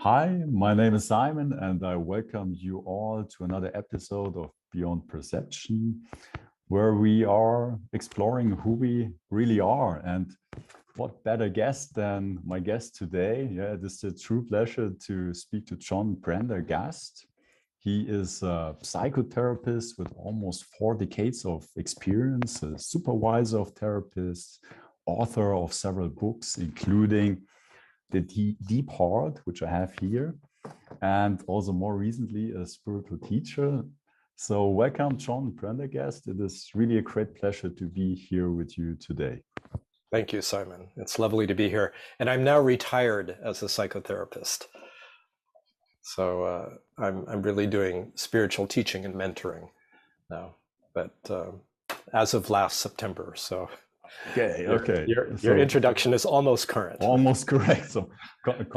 Hi, my name is Simon, and I welcome you all to another episode of Beyond Perception, where we are exploring who we really are. And what better guest than my guest today? Yeah, it is a true pleasure to speak to John Prendergast. He is a psychotherapist with almost 4 decades of experience, a supervisor of therapists, author of several books, including The Deep Heart, which I have here, and also more recently a spiritual teacher. So welcome, John Prendergast. It is really a great pleasure to be here with you today. Thank you, Simon. It's lovely to be here. And I'm now retired as a psychotherapist. So I'm really doing spiritual teaching and mentoring now, but as of last September. So okay. Your introduction is almost current. Almost correct. So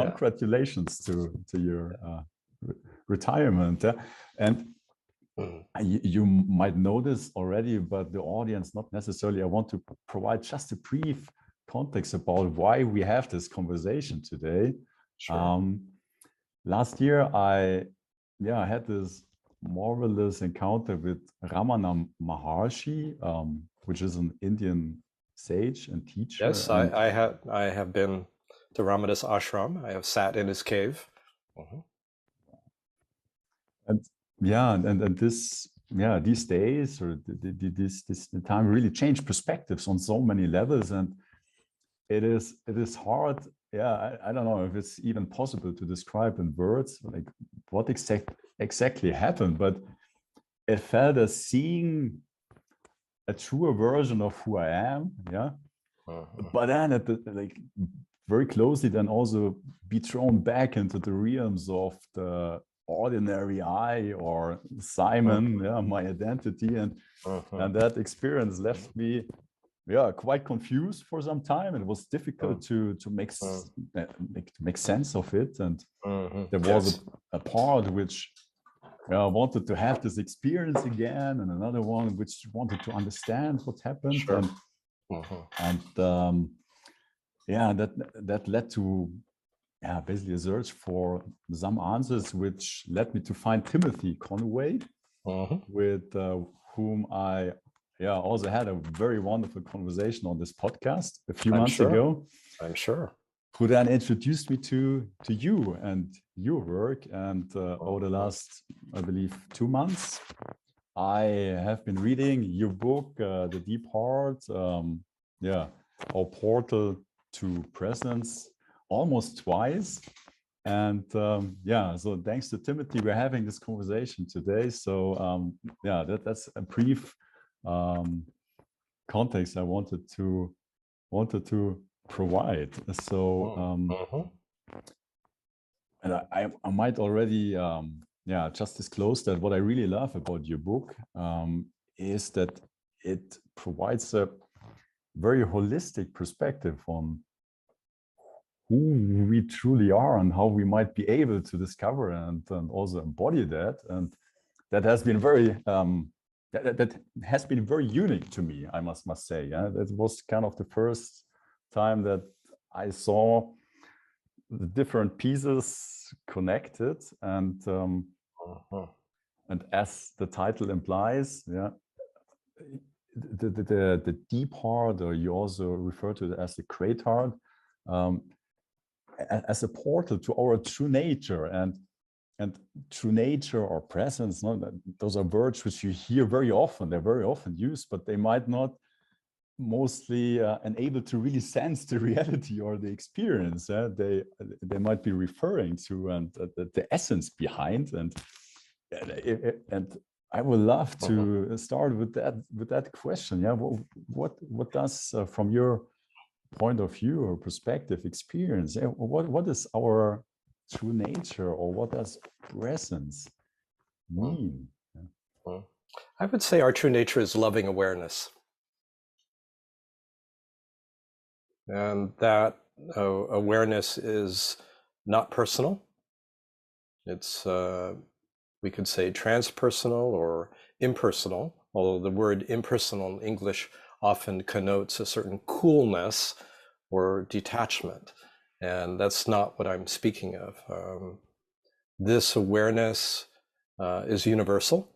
congratulations to your retirement. And you might know this already, but the audience not necessarily. I want to provide just a brief context about why we have this conversation today. Sure. Last year, I had this marvelous encounter with Ramana Maharshi, which is an Indian sage and teacher. Yes, I have been to Ramada's ashram. I have sat in his cave. And this these days, or this time really changed perspectives on so many levels, and it is hard. I don't know if it's even possible to describe in words like what exactly happened, but it felt as seeing a truer version of who I am, but then very closely then also be thrown back into the realms of the ordinary I, or Simon, my identity, and that experience left me quite confused for some time. It was difficult to make sense of it, and there was a part which wanted to have this experience again, and another one which wanted to understand what happened. Sure. That led to basically a search for some answers, which led me to find Timothy Conway, with whom I also had a very wonderful conversation on this podcast a few months ago. I'm sure. Who then introduced me to you and your work. And over the last, I believe, 2 months, I have been reading your book, The Deep Heart, Our Portal to Presence, almost twice. And so thanks to Timothy, we're having this conversation today. So that's a brief context I wanted to provide. So and I might already just disclose that what I really love about your book is that it provides a very holistic perspective on who we truly are and how we might be able to discover and also embody that. And that has been very that has been very unique to me, I must say. That was kind of the first time that I saw the different pieces connected, and as the title implies, the deep heart, or you also refer to it as the great heart, as a portal to our true nature. And true nature or presence, those are words which you hear very often. They're very often used, but they might not mostly unable to really sense the reality or the experience. They might be referring to and the essence behind. And I would love to start with that question. What does, from your point of view or perspective, experience, what is our true nature, or what does presence mean? I would say our true nature is loving awareness. And that awareness is not personal. It's, we could say, transpersonal or impersonal, although the word impersonal in English often connotes a certain coolness or detachment. And that's not what I'm speaking of. This awareness is universal,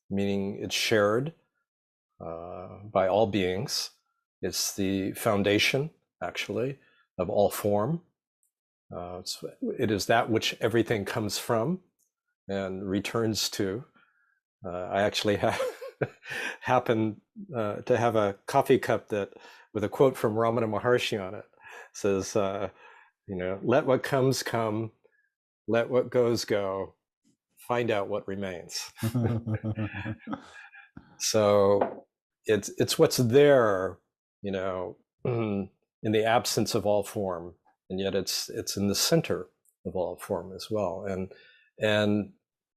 meaning it's shared by all beings. It's the foundation, actually, of all form. It is that which everything comes from and returns to. I actually happen to have a coffee cup that with a quote from Ramana Maharshi on it. It says, let what comes come, let what goes go, find out what remains. So it's what's there, in the absence of all form, and yet it's in the center of all form as well. And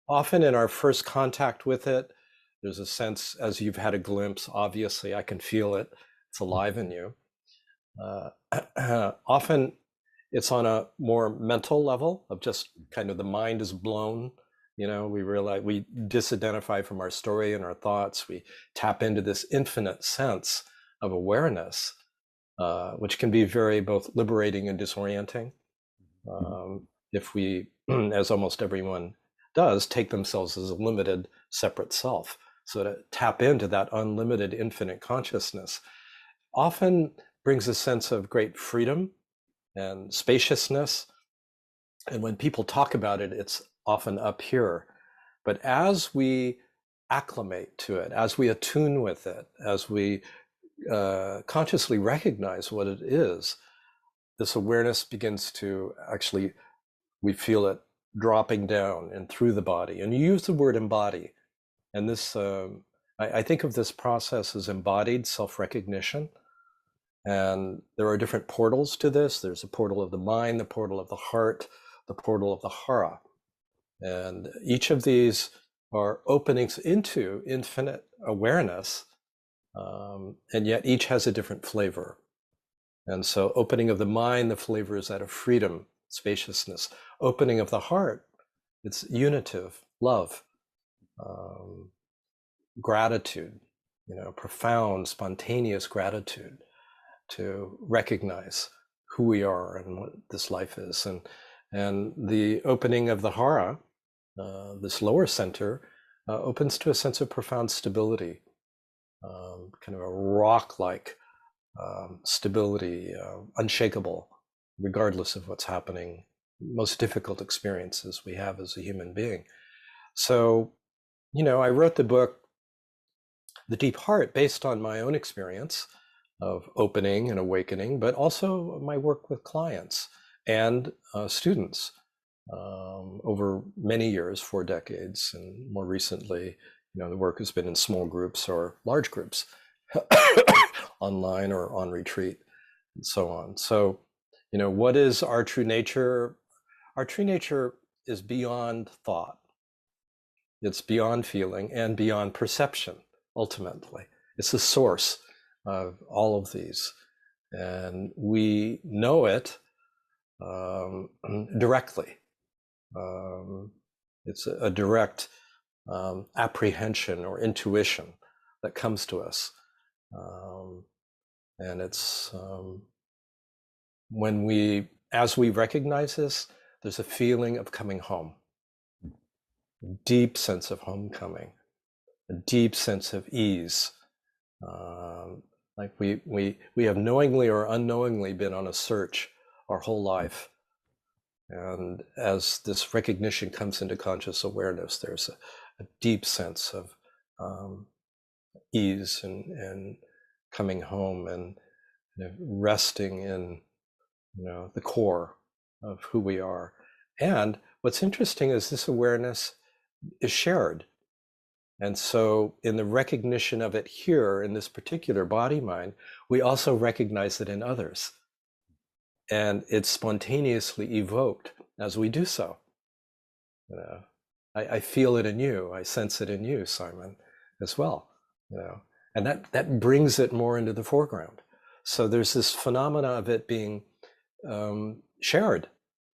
often in our first contact with it, there's a sense, as you've had a glimpse, obviously I can feel it, it's alive in you. Often it's on a more mental level of just kind of the mind is blown. We realize we disidentify from our story and our thoughts. We tap into this infinite sense of awareness, which can be very both liberating and disorienting. If we, as almost everyone does, take themselves as a limited, separate self. So to tap into that unlimited, infinite consciousness often brings a sense of great freedom and spaciousness. And when people talk about it, it's often up here. But as we acclimate to it, as we attune with it, as we consciously recognize what it is, this awareness begins to actually, we feel it dropping down and through the body. And you use the word embody. And this, I think of this process as embodied self-recognition. And there are different portals to this. There's a portal of the mind, the portal of the heart, the portal of the hara. And each of these are openings into infinite awareness, and yet each has a different flavor. And so opening of the mind, the flavor is that of freedom, spaciousness. Opening of the heart, it's unitive, love, gratitude, profound, spontaneous gratitude to recognize who we are and what this life is. And the opening of the hara, this lower center, opens to a sense of profound stability, kind of a rock-like stability, unshakable, regardless of what's happening, most difficult experiences we have as a human being. So, I wrote the book, The Deep Heart, based on my own experience of opening and awakening, but also my work with clients and students over many years, 4 decades, and more recently, the work has been in small groups or large groups, online or on retreat, and so on. So, what is our true nature? Our true nature is beyond thought. It's beyond feeling and beyond perception, ultimately. It's the source of all of these. And we know it directly. It's a direct apprehension or intuition that comes to us. And it's as we recognize this, there's a feeling of coming home, a deep sense of homecoming, a deep sense of ease. Like we have knowingly or unknowingly been on a search our whole life. And as this recognition comes into conscious awareness, there's a deep sense of ease and coming home and resting in the core of who we are. And what's interesting is this awareness is shared. And so in the recognition of it here in this particular body mind, we also recognize it in others. And it's spontaneously evoked as we do so. I feel it in you. I sense it in you, Simon, as well. And that brings it more into the foreground. So there's this phenomena of it being shared,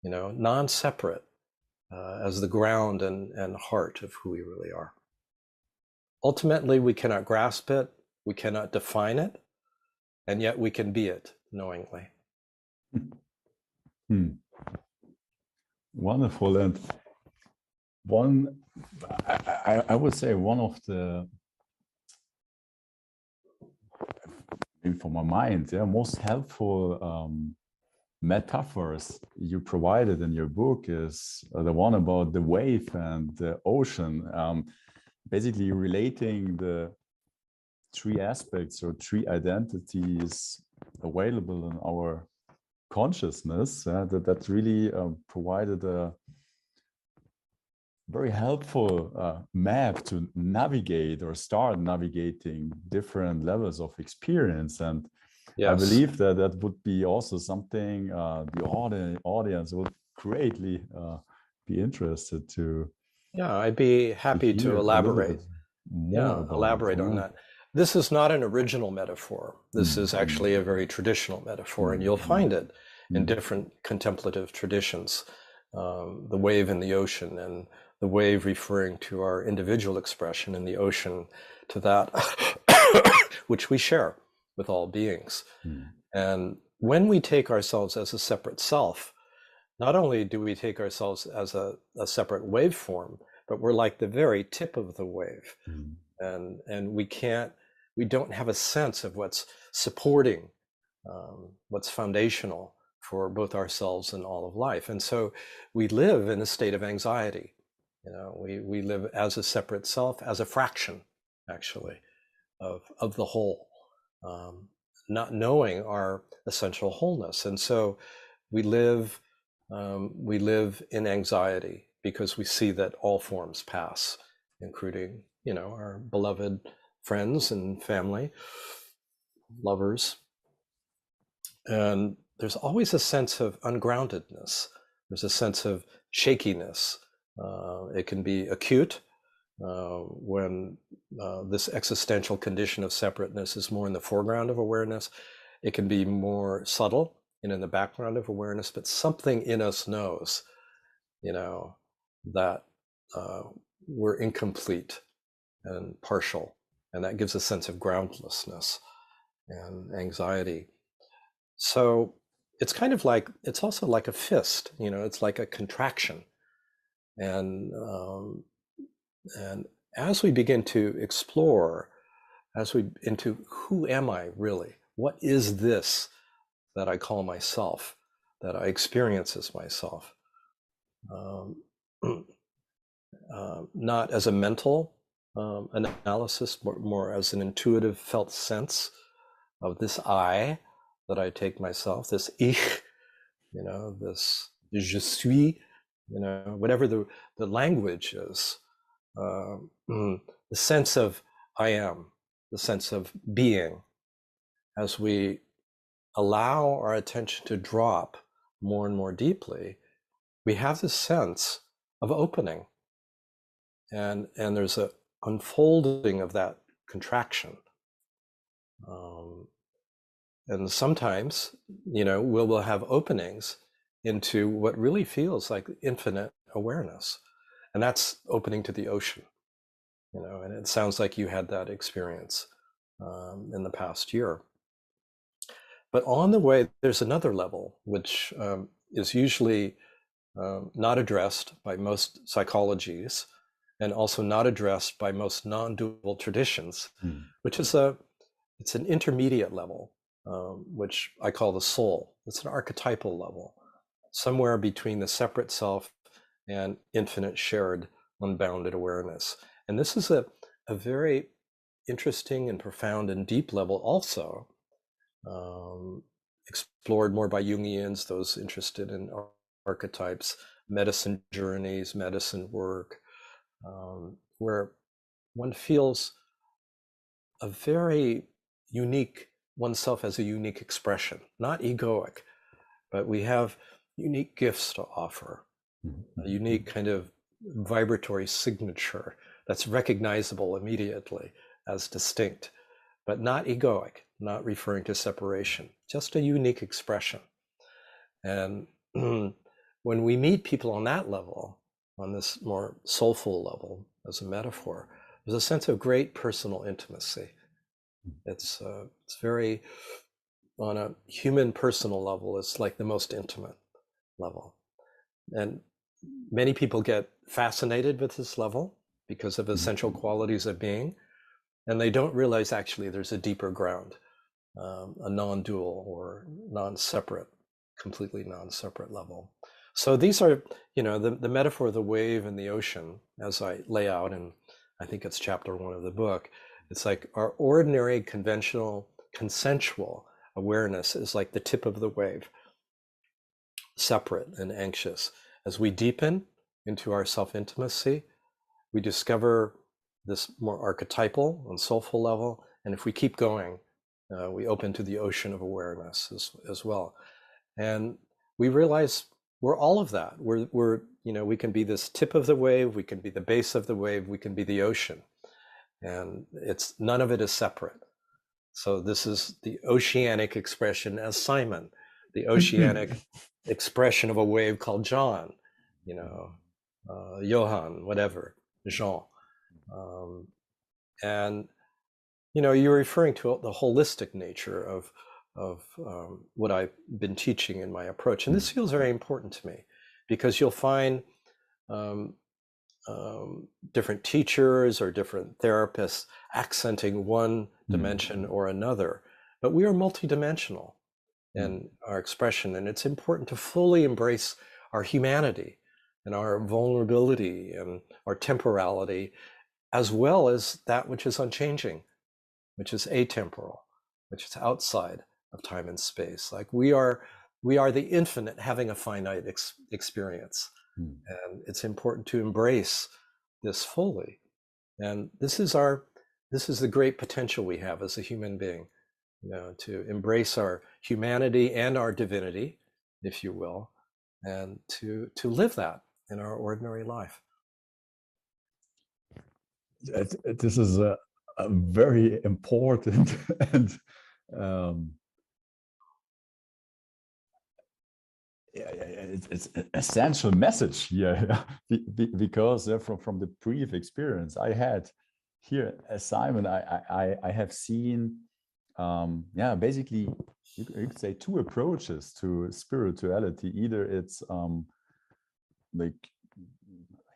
non-separate, as the ground and heart of who we really are. Ultimately, we cannot grasp it, we cannot define it, and yet we can be it knowingly. Wonderful. And one, I would say one of the, maybe for my mind, most helpful metaphors you provided in your book is the one about the wave and the ocean, basically relating the three aspects or three identities available in our consciousness. That really provided a very helpful map to navigate or start navigating different levels of experience. And yes, I believe that that would be also something the audience would greatly be interested to. Yeah, I'd be happy to elaborate. Elaborate on that. This is not an original metaphor. This is actually a very traditional metaphor, and you'll find it in different contemplative traditions. The wave in the ocean, and the wave referring to our individual expression, and the ocean to that which we share with all beings. And when we take ourselves as a separate self, not only do we take ourselves as a separate waveform, but we're like the very tip of the wave. And we don't have a sense of what's supporting, what's foundational for both ourselves and all of life. And so we live in a state of anxiety. We live as a separate self, as a fraction, actually, of the whole, not knowing our essential wholeness. And so we live in anxiety because we see that all forms pass, including, our beloved friends and family, lovers. And there's always a sense of ungroundedness. There's a sense of shakiness. It can be acute when this existential condition of separateness is more in the foreground of awareness. It can be more subtle and in the background of awareness, but something in us knows, that we're incomplete and partial, and that gives a sense of groundlessness and anxiety. So it's kind of like, it's also like a fist, it's like a contraction. And as we begin to explore, into who am I really? What is this that I call myself, that I experience as myself? Not as a mental analysis, but more as an intuitive felt sense of this I that I take myself, this ich, this je suis, whatever the language is, the sense of I am, the sense of being. As we allow our attention to drop more and more deeply, we have this sense of opening, and there's a unfolding of that contraction. And sometimes, we'll have openings into what really feels like infinite awareness. And that's opening to the ocean, and it sounds like you had that experience in the past year. But on the way, there's another level, which is usually not addressed by most psychologies, and also not addressed by most non-dual traditions, which is it's an intermediate level, which I call the soul. It's an archetypal level, somewhere between the separate self and infinite shared unbounded awareness. And this is a very interesting and profound and deep level also, explored more by Jungians, those interested in archetypes, medicine journeys, medicine work, where one feels a very unique, oneself as a unique expression, not egoic, but we have unique gifts to offer, a unique kind of vibratory signature that's recognizable immediately as distinct, but not egoic, not referring to separation, just a unique expression. And when we meet people on that level, on this more soulful level as a metaphor, there's a sense of great personal intimacy. It's very, on a human personal level, it's like the most intimate. level. And many people get fascinated with this level because of essential qualities of being, and they don't realize actually there's a deeper ground, a non-dual or non-separate, completely non-separate level. So these are, the metaphor of the wave and the ocean, as I lay out, and I think it's chapter 1 of the book. It's like our ordinary, conventional, consensual awareness is like the tip of the wave, separate and anxious. As we deepen into our self-intimacy, we discover this more archetypal and soulful level. And if we keep going, we open to the ocean of awareness as well. And we realize we're all of that. We can be this tip of the wave, we can be the base of the wave, we can be the ocean. And none of it is separate. So this is the oceanic expression as Simon, the oceanic expression of a wave called John, Johann, whatever, Jean. And you're referring to the holistic nature of what I've been teaching in my approach. And this feels very important to me because you'll find different teachers or different therapists accenting one dimension or another, but we are multidimensional in our expression, and it's important to fully embrace our humanity and our vulnerability and our temporality, as well as that which is unchanging, which is atemporal, which is outside of time and space. Like we are the infinite having a finite experience. And it's important to embrace this fully. And this is the great potential we have as a human being, to embrace our humanity and our divinity, if you will, and to live that in our ordinary life. This is a very important and it's an essential message here because from the brief experience I had here as Simon, I have seen basically you could say two approaches to spirituality. Either it's like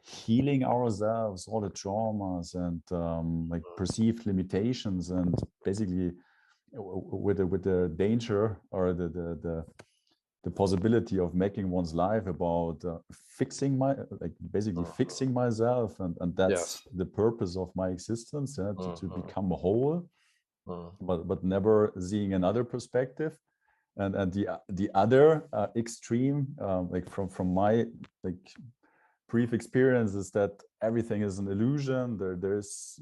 healing ourselves, all the traumas and like perceived limitations, and basically with the danger or the possibility of making one's life about fixing fixing myself, and that's the purpose of my existence, to become whole, but never seeing another perspective. And the other extreme, like from my brief experience, is that everything is an illusion. There's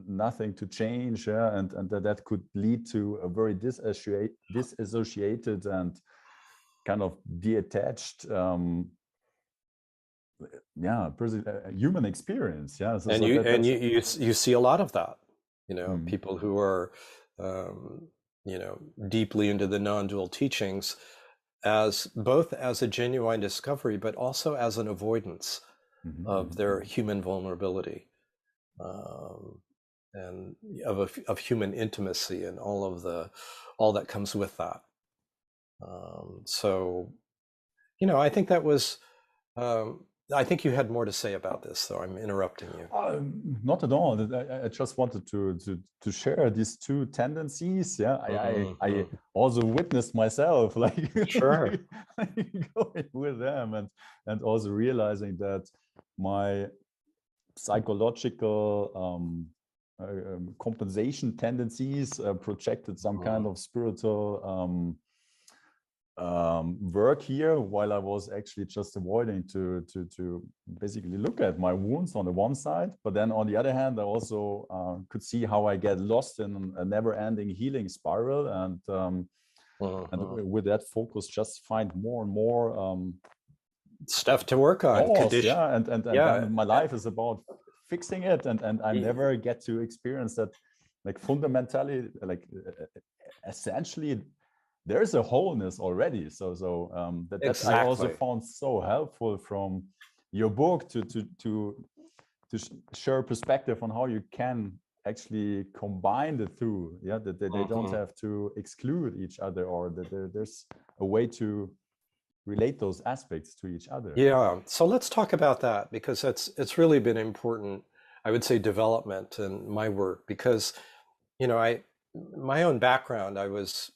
nothing to change, and that could lead to a very disassociated and kind of detached human experience. You see a lot of that, people who are deeply into the non-dual teachings, as both as a genuine discovery, but also as an avoidance of their human vulnerability, and of human intimacy and all that comes with that. So, I think that was. I think you had more to say about this, so I'm interrupting you. Not at all. I just wanted to share these two tendencies. I also witnessed myself, Sure, going with them, and also realizing that my psychological compensation tendencies projected some kind of spiritual work here, while I was actually just avoiding to basically look at my wounds on the one side. But then on the other hand, I also could see how I get lost in a never-ending healing spiral, and with that focus, just find more and more stuff to work on. And my life is about fixing it, and I never get to experience that, like fundamentally, like essentially there's a wholeness already. So that Exactly. I also found so helpful from your book to share a perspective on how you can actually combine the two. That they don't have to exclude each other, or that there's a way to relate those aspects to each other. Yeah, so let's talk about that, because it's really been important, I would say, development in my work, because my own background, I was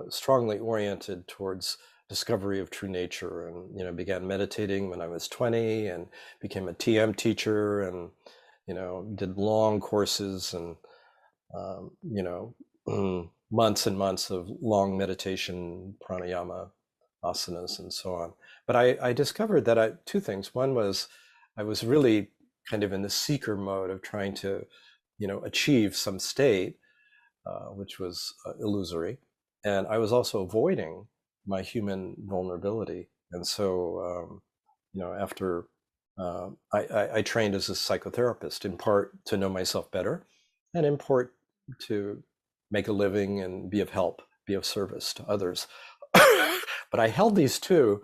strongly oriented towards discovery of true nature, and began meditating when I was 20 and became a TM teacher, and did long courses and months and months of long meditation, pranayama, asanas, and so on. But I discovered that two things. One was I was really kind of in the seeker mode of trying to achieve some state, which was illusory. And I was also avoiding my human vulnerability. And so, after I trained as a psychotherapist, in part to know myself better, and in part to make a living and be of help, be of service to others. But I held these two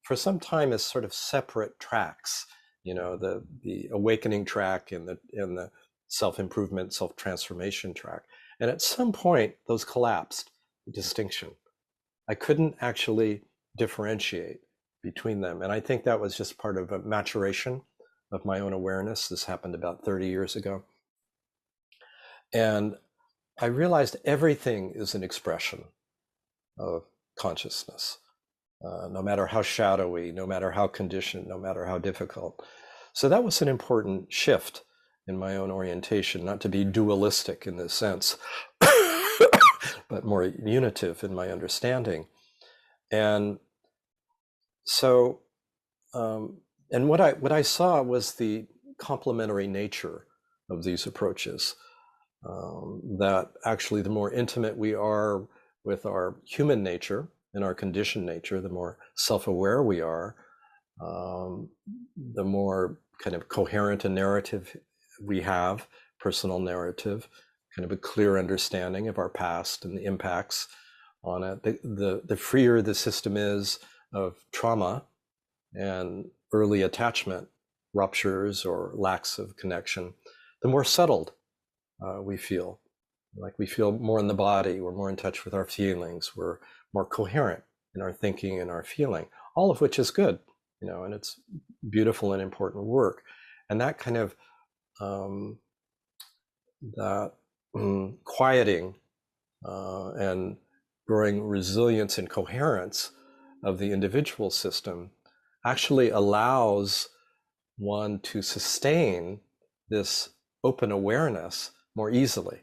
for some time as sort of separate tracks, the awakening track and the self-improvement, self-transformation track. And at some point, those collapsed, the distinction. I couldn't actually differentiate between them. And I think that was just part of a maturation of my own awareness. This happened about 30 years ago. And I realized everything is an expression of consciousness, no matter how shadowy, no matter how conditioned, no matter how difficult. So that was an important shift in my own orientation, not to be dualistic in this sense, but more unitive in my understanding. And so, and what I saw was the complementary nature of these approaches, that actually the more intimate we are with our human nature and our conditioned nature, the more self-aware we are, the more kind of coherent a narrative we have, personal narrative, kind of a clear understanding of our past and the impacts on it. The freer the system is of trauma and early attachment ruptures or lacks of connection, the more settled we feel. Like we feel more in the body, we're more in touch with our feelings, we're more coherent in our thinking and our feeling, all of which is good, and it's beautiful and important work. And that kind of quieting and growing resilience and coherence of the individual system actually allows one to sustain this open awareness more easily.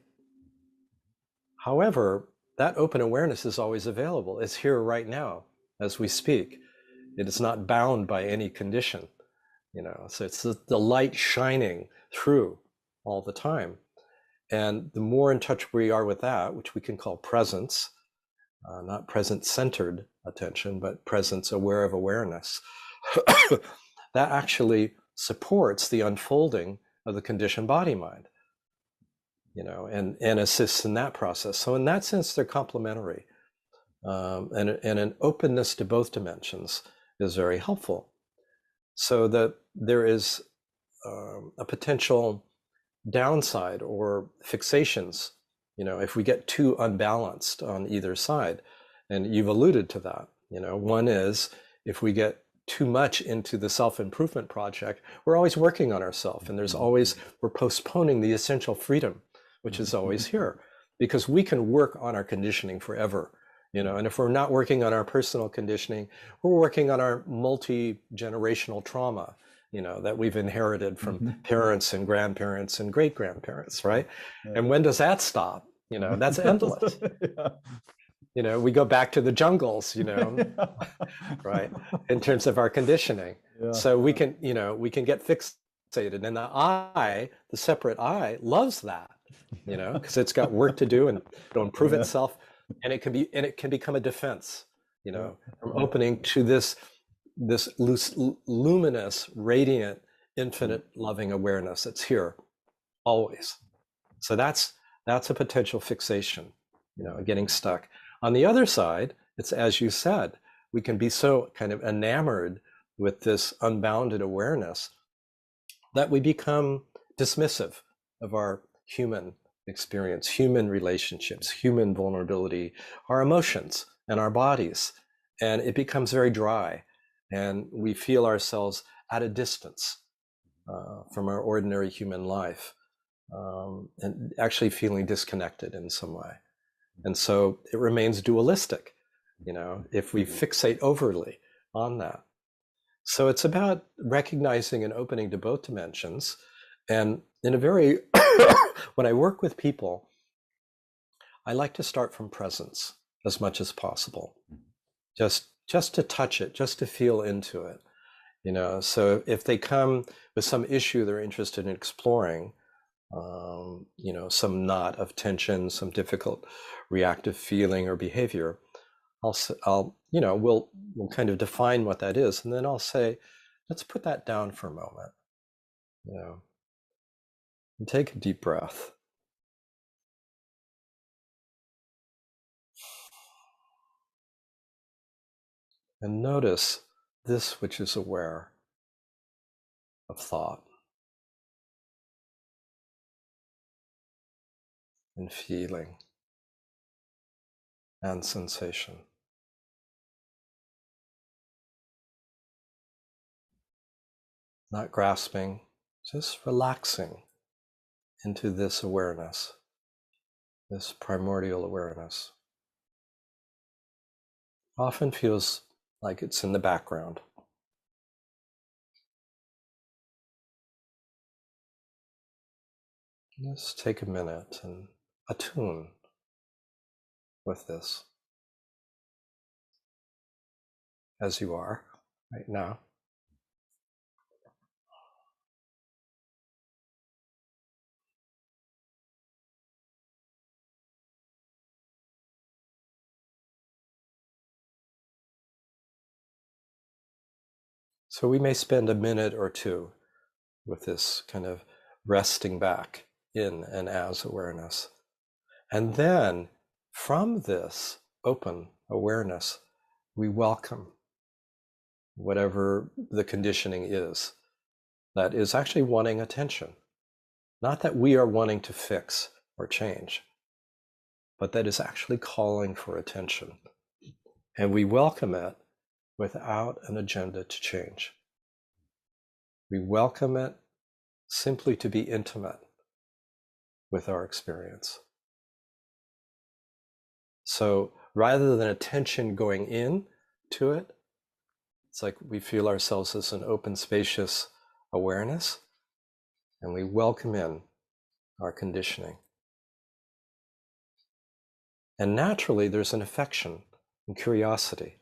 However, that open awareness is always available. It's here right now as we speak. It is not bound by any condition, so it's the light shining through all the time. And the more in touch we are with that, which we can call presence, not present-centered attention, but presence aware of awareness, that actually supports the unfolding of the conditioned body-mind, and assists in that process. So in that sense, they're complementary. And an openness to both dimensions is very helpful. So that there is a potential downside or fixations, if we get too unbalanced on either side. And you've alluded to that. One is if we get too much into the self-improvement project, we're always working on ourselves, and we're postponing the essential freedom, which is always here, because we can work on our conditioning forever, and if we're not working on our personal conditioning, we're working on our multi-generational trauma, that we've inherited from parents and grandparents and great-grandparents, right? Yeah. And when does that stop? That's endless. Yeah. We go back to the jungles, right? In terms of our conditioning. Yeah. So we can get fixated, and the separate I loves that, because it's got work to do and it'll improve itself, and it can become a defense, from opening to this luminous, radiant, infinite, loving awareness that's here always. So that's a potential fixation, getting stuck. On the other side, it's as you said, we can be so kind of enamored with this unbounded awareness that we become dismissive of our human experience, human relationships, human vulnerability, our emotions and our bodies. and it becomes very dry, and we feel ourselves at a distance from our ordinary human life, and actually feeling disconnected in some way. And so it remains dualistic, if we fixate overly on that. So it's about recognizing and opening to both dimensions. And in a very, when I work with people, I like to start from presence as much as possible. Just to touch it, just to feel into it. So if they come with some issue they're interested in exploring, some knot of tension, some difficult reactive feeling or behavior, we'll kind of define what that is, and then I'll say, let's put that down for a moment, and take a deep breath. And notice this which is aware of thought and feeling and sensation. Not grasping, just relaxing into this awareness, this primordial awareness. Often feels like it's in the background. Just take a minute and attune with this as you are right now. So we may spend a minute or two with this kind of resting back in and as awareness. And then from this open awareness, we welcome whatever the conditioning is that is actually wanting attention. Not that we are wanting to fix or change, but that is actually calling for attention. And we welcome it without an agenda to change. We welcome it simply to be intimate with our experience. So rather than attention going in to it, it's like we feel ourselves as an open, spacious awareness, and we welcome in our conditioning. And naturally, there's an affection and curiosity.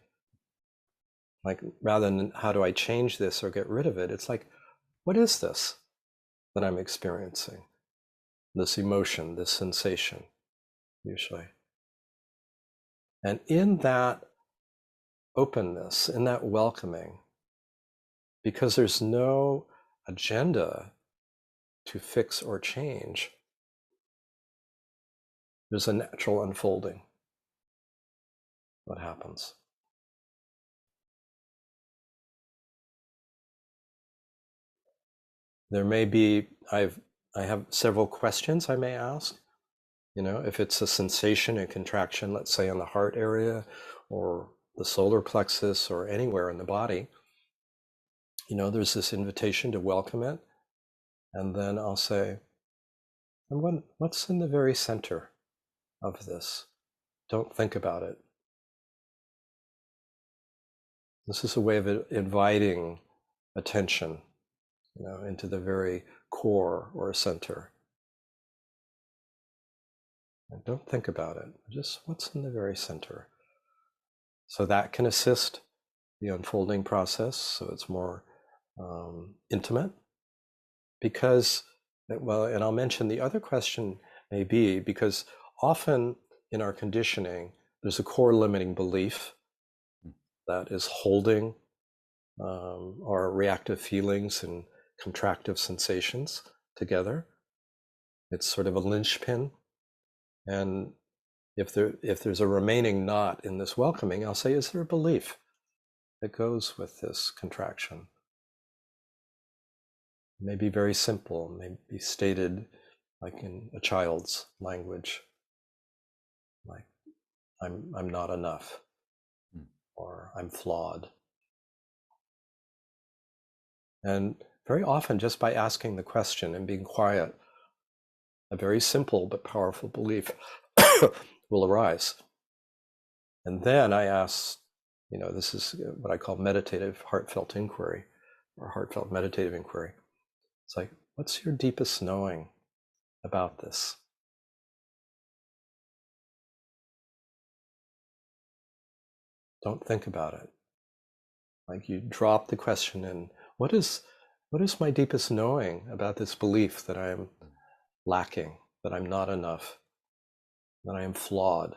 Like, rather than how do I change this or get rid of it, it's like, what is this that I'm experiencing? This emotion, this sensation, usually. And in that openness, in that welcoming, because there's no agenda to fix or change, there's a natural unfolding. What happens? There may be, I have several questions I may ask. If it's a sensation, a contraction, let's say on the heart area or the solar plexus or anywhere in the body, there's this invitation to welcome it. And then I'll say, and what's in the very center of this? Don't think about it. This is a way of inviting attention, into the very core or center. And don't think about it, just what's in the very center. So that can assist the unfolding process, so it's more intimate. Because, and I'll mention the other question may be, because often in our conditioning, there's a core limiting belief that is holding our reactive feelings and contractive sensations together. It's sort of a linchpin. And if there's a remaining knot in this welcoming, I'll say, is there a belief that goes with this contraction? It may be very simple, may be stated like in a child's language, like I'm not enough. or I'm flawed. And very often, just by asking the question and being quiet, a very simple but powerful belief will arise. And then I ask, this is what I call meditative heartfelt inquiry, or heartfelt meditative inquiry. It's like, what's your deepest knowing about this? Don't think about it. Like, you drop the question in, what is my deepest knowing about this belief that I am lacking, that I'm not enough, that I am flawed,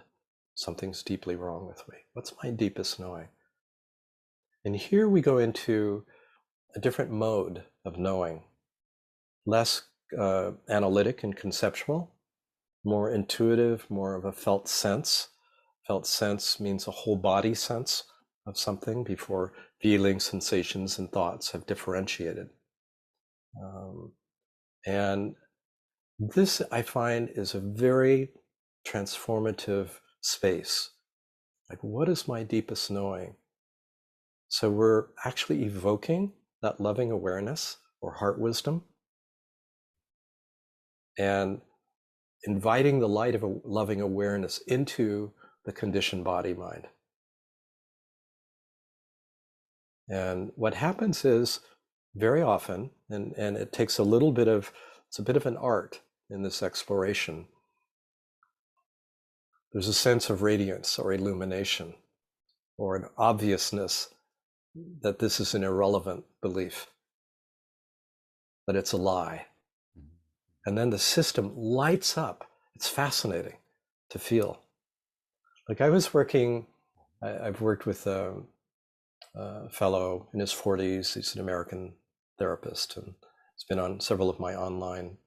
something's deeply wrong with me? What's my deepest knowing? And here we go into a different mode of knowing, less analytic and conceptual, more intuitive, more of a felt sense. Felt sense means a whole body sense of something before feelings, sensations, and thoughts have differentiated. And this, I find, is a very transformative space. Like, what is my deepest knowing? So we're actually evoking that loving awareness or heart wisdom and inviting the light of a loving awareness into the conditioned body mind. And what happens is, very often, and it takes a little bit of, it's a bit of an art in this exploration, there's a sense of radiance or illumination or an obviousness that this is an irrelevant belief, that it's a lie. And then the system lights up. It's fascinating to feel. Like, I've worked with a fellow in his 40s. He's an American therapist, and he's been on several of my online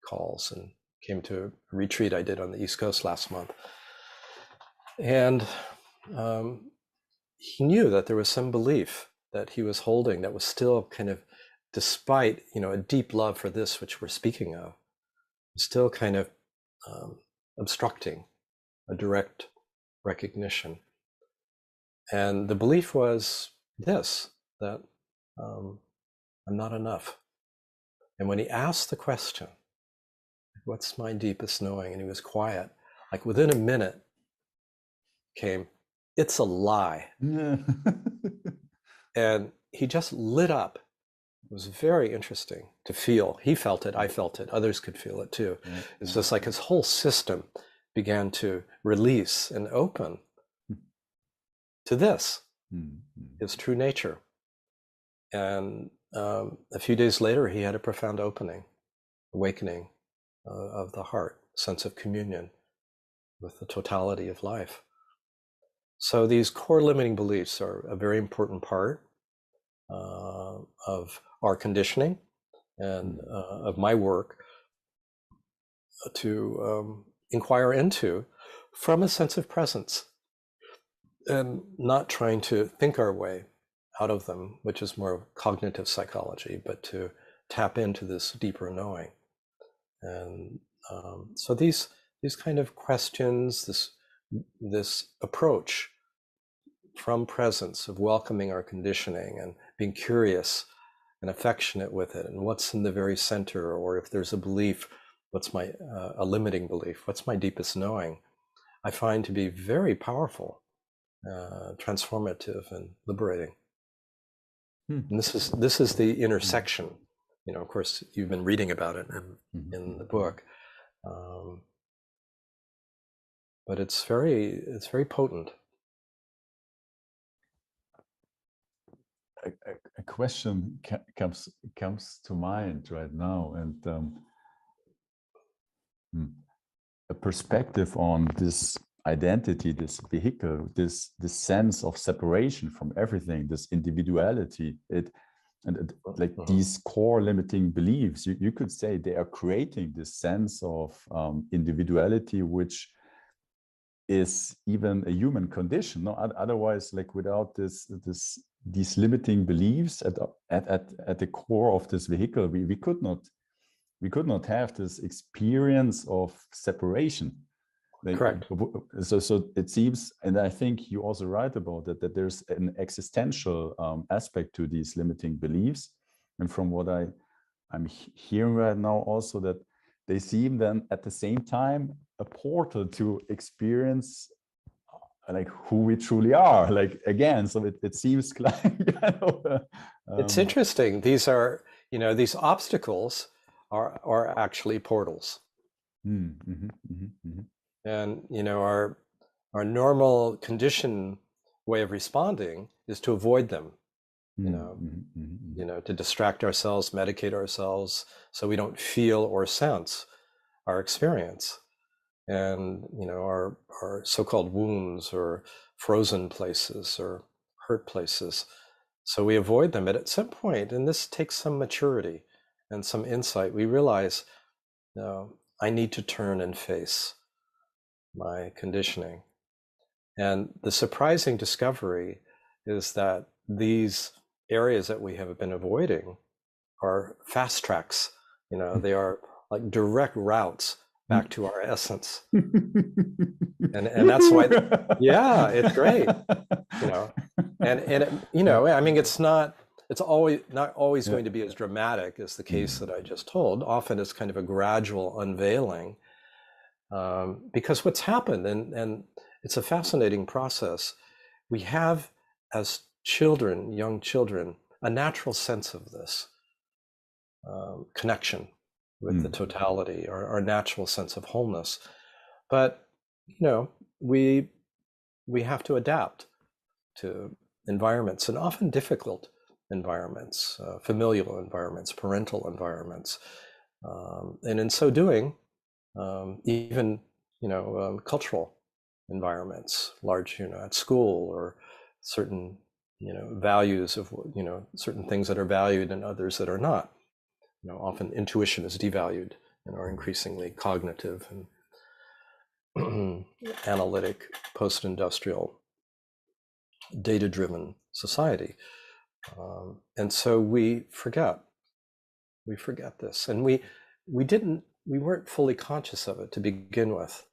calls and came to a retreat I did on the East Coast last month. And he knew that there was some belief that he was holding that was still kind of, despite, a deep love for this, which we're speaking of, still kind of obstructing a direct recognition. And the belief was this, that I'm not enough. And when he asked the question, what's my deepest knowing? And he was quiet, like within a minute came, it's a lie. And he just lit up. It was very interesting to feel. He felt it, I felt it, others could feel it too. Yeah. It's just like his whole system began to release and open to this, his true nature. And a few days later, he had a profound awakening of the heart, sense of communion with the totality of life. So these core limiting beliefs are a very important part of our conditioning and of my work to inquire into from a sense of presence, and not trying to think our way out of them, which is more of cognitive psychology, but to tap into this deeper knowing. And so these kind of questions, this approach from presence of welcoming our conditioning and being curious and affectionate with it, and what's in the very center, or if there's a belief, what's my a limiting belief, what's my deepest knowing, I find to be very powerful, transformative, and liberating. And this is the intersection. Of course, you've been reading about it in the book, but it's very potent. A question comes to mind right now, and a perspective on this identity, this vehicle, this sense of separation from everything, this individuality. These core limiting beliefs, you could say they are creating this sense of individuality, which is even a human condition. No, otherwise, like without these limiting beliefs at the core of this vehicle, we could not have this experience of separation. Correct. So it seems, and I think you also write about it, that there's an existential aspect to these limiting beliefs. And from what I'm hearing right now also, that they seem then at the same time a portal to experience like who we truly are, like again. So it seems like kind of it's interesting. These are, these obstacles are actually portals. And our normal condition way of responding is to avoid them, to distract ourselves, medicate ourselves, so we don't feel or sense our experience. And our so-called wounds or frozen places or hurt places. So we avoid them. But at some point, and this takes some maturity and some insight, we realize, no, I need to turn and face my conditioning. And the surprising discovery is that these areas that we have been avoiding are fast tracks. They are like direct routes back to our essence. and that's why, yeah, it's great. And I mean, it's not always going to be as dramatic as the case that I just told. Often it's kind of a gradual unveiling, because what's happened, and it's a fascinating process. We have, as children, young children, a natural sense of this connection with the totality, our natural sense of wholeness. But we have to adapt to environments, and often difficult environments, familial environments, parental environments, and in so doing, even cultural environments, large, at school, or certain values of certain things that are valued and others that are not. Often intuition is devalued in our increasingly cognitive and analytic, post-industrial, data-driven society. And so we forget this, and we weren't fully conscious of it to begin with.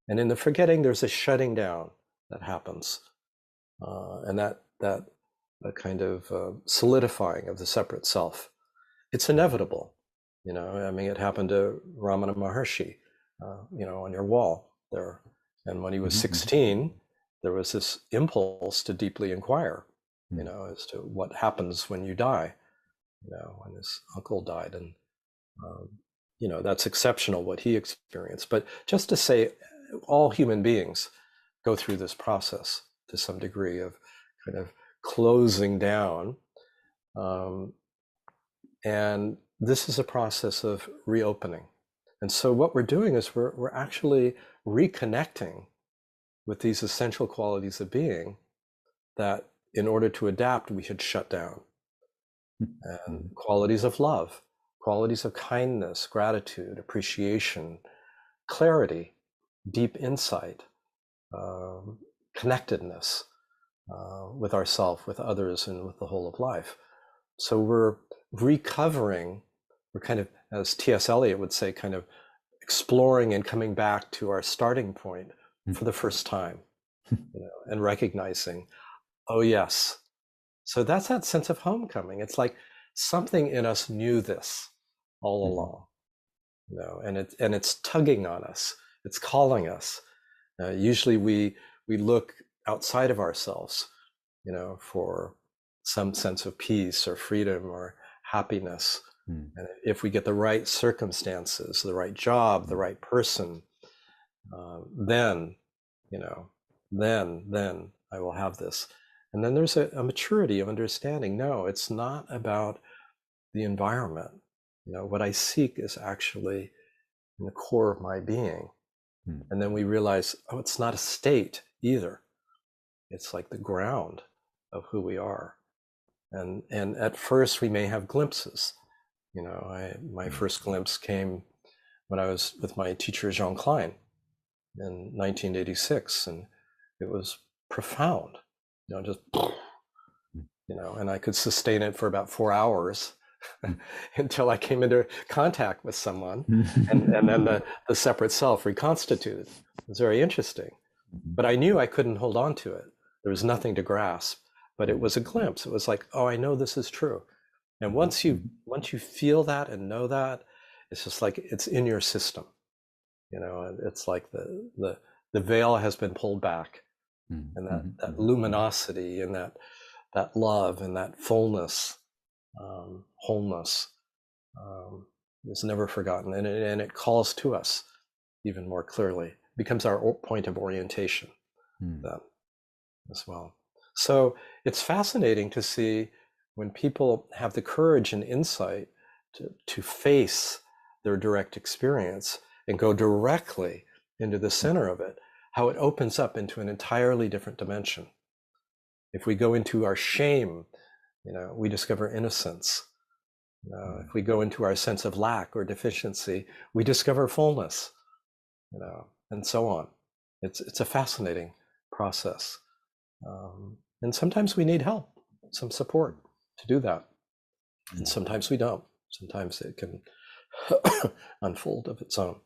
And in the forgetting, there's a shutting down that happens, and that a kind of solidifying of the separate self. It's inevitable. I mean, it happened to Ramana Maharshi, on your wall there. And when he was 16, there was this impulse to deeply inquire, as to what happens when you die, when his uncle died. And, that's exceptional what he experienced. But just to say, all human beings go through this process to some degree of kind of closing down. And this is a process of reopening. And so what we're doing is we're actually reconnecting with these essential qualities of being that in order to adapt, we had shut down. And qualities of love, qualities of kindness, gratitude, appreciation, clarity, deep insight, connectedness with ourself, with others, and with the whole of life. So we're recovering, we're kind of, as T.S. Eliot would say, kind of exploring and coming back to our starting point for the first time, and recognizing, oh yes. So that's that sense of homecoming. It's like something in us knew this all along, and it's tugging on us. It's calling us. Usually we look outside of ourselves, for some sense of peace or freedom or happiness. And if we get the right circumstances, the right job, the right person, then I will have this. And then there's a maturity of understanding. No, it's not about the environment. What I seek is actually in the core of my being. And then we realize, oh, it's not a state either. It's like the ground of who we are. And at first we may have glimpses. My first glimpse came when I was with my teacher, Jean Klein, in 1986. And it was profound, just, and I could sustain it for about 4 hours until I came into contact with someone, and then the separate self reconstituted. It was very interesting. But I knew I couldn't hold on to it. There was nothing to grasp, but it was a glimpse. It was like, oh, I know this is true. And once you feel that and know that, it's just like it's in your system. You know, it's like the veil has been pulled back, and that luminosity and that love and that fullness, wholeness, is never forgotten, and it calls to us even more clearly. It becomes our point of orientation then as well. So it's fascinating to see when people have the courage and insight to face their direct experience and go directly into the center of it, how it opens up into an entirely different dimension. If we go into our shame, you know, we discover innocence. If we go into our sense of lack or deficiency, we discover fullness, you know, and so on. It's a fascinating process. And sometimes we need help, some support to do that. And sometimes we don't. Sometimes it can unfold of its own.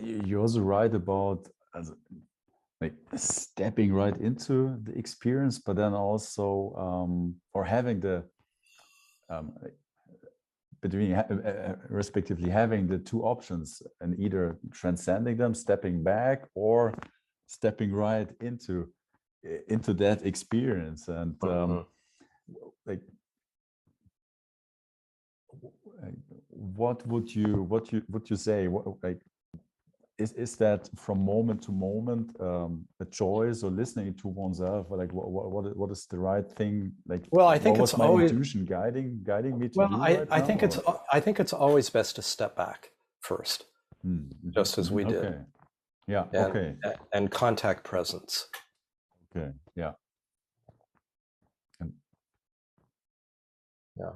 You're also right about like stepping right into the experience, but then also or having the between respectively having the two options, and either transcending them, stepping back, or stepping right into that experience. And like what would you say, like is that from moment to moment a choice, or listening to oneself, or like what is the right thing? Like, well, I think what it's was my always intuition guiding me to well do I, right I now, think it's I think it's always best to step back first, just as we did. Okay. Yeah. And, Okay. and contact presence. Okay. Yeah. Yeah.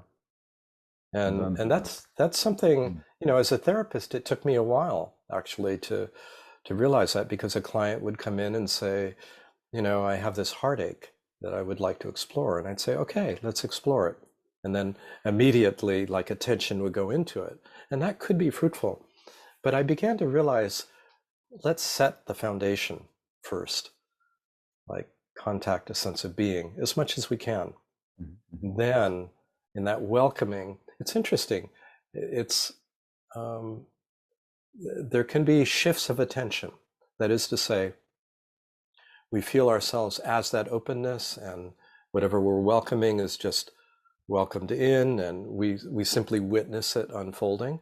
And that's something, you know, as a therapist, it took me a while actually to realize that, because a client would come in and say, you know, I have this heartache that I would like to explore. And I'd say, okay, let's explore it. And then immediately, like, attention would go into it. And that could be fruitful. But I began to realize, let's set the foundation first, like contact a sense of being as much as we can. Then in that welcoming, it's interesting. It's there can be shifts of attention. That is to say, we feel ourselves as that openness, and whatever we're welcoming is just welcomed in, and we simply witness it unfolding.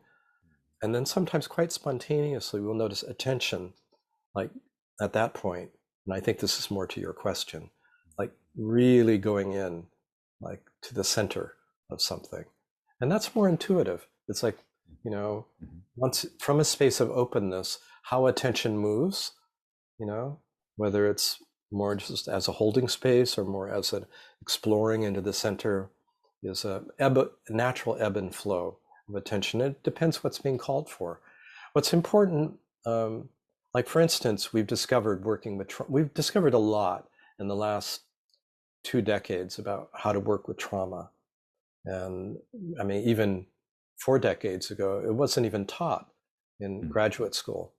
And then sometimes quite spontaneously, we'll notice attention, like at that point, and I think this is more to your question, like really going in, like to the center of something. And that's more intuitive. It's like, you know, once from a space of openness, how attention moves, you know, whether it's more just as a holding space or more as an exploring into the center, is a natural ebb and flow of attention. It depends what's being called for. What's important, like for instance, we've discovered a lot in the last 2 decades about how to work with trauma. And I mean, even 4 decades ago, it wasn't even taught in graduate school.